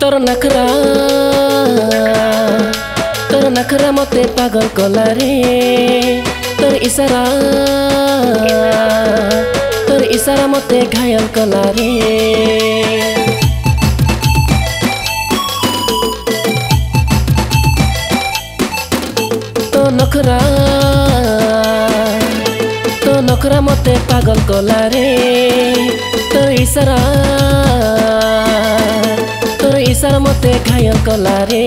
तोर नखरा मते पागल कला रे तोर इशारा मते घायल कला रे तो नखरा मते पागल कला रे तोर इशारा मते घायल कला रे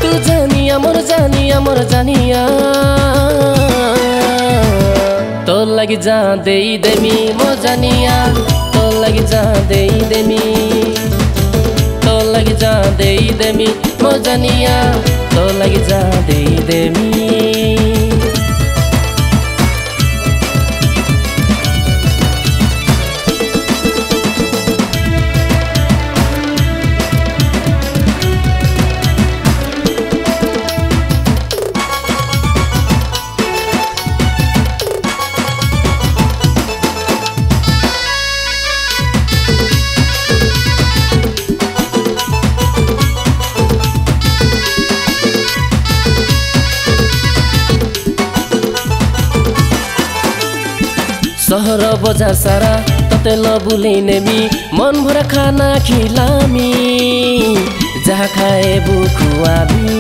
तू जानिया मोर जानिया तो लगी जा दे देमी मो जानिया तो लगी जा दे देमी तो लगी जा दे देमी मो जानिया तो लगी जा दे देमी सहर बजार सारा तते लबुले नेमी मन भरा खाना खिलामी जहाँ खाए बुखुआबी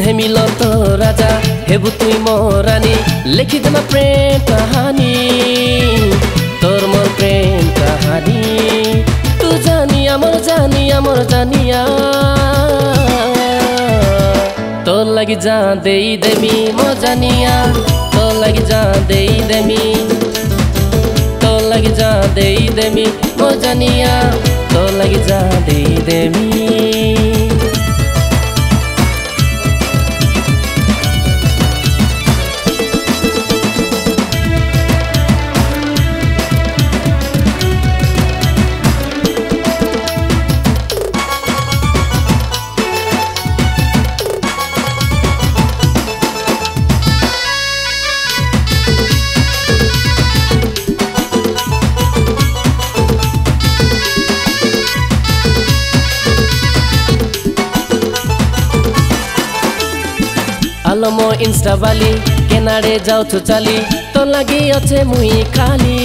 हेमिल तो राजा हेबु तुई मोरानी लेखिदेमा प्रेम कहानी तोर मोर प्रेम कहानी तू जानिया मोर जानिया तो लगी जा दे देमी मो जानिया तो लगी जा दे देमी तो लगी जा दे देमी मो जानिया तो लगी जा दे देमी आलो मो इंस्टा वाली केनाडे जाऊ छु चाली तो लगी अच्छे मुई खाली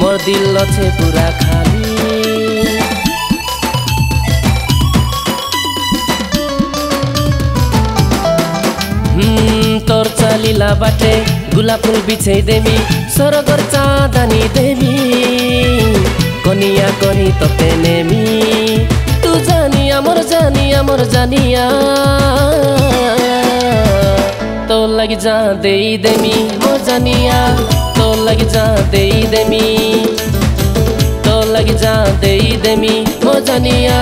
मोर दिल अच्छे पूरा खाली तोर चालीला बाटे गुलाब फूल बिछे देमी सरगर चाँदनी देमी कनिया करी तते नेमी तू जानिया मोर जानिया तो लगी जा दे देमी मो जानिया तो लगी जा दे देमी तो लगी जा दे देमी मो जानिया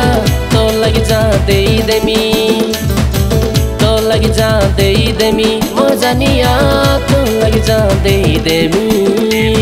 तो लगी जा दे देमी तो लगी जा दे देमी मो जानिया तो लगी जा दे देमी।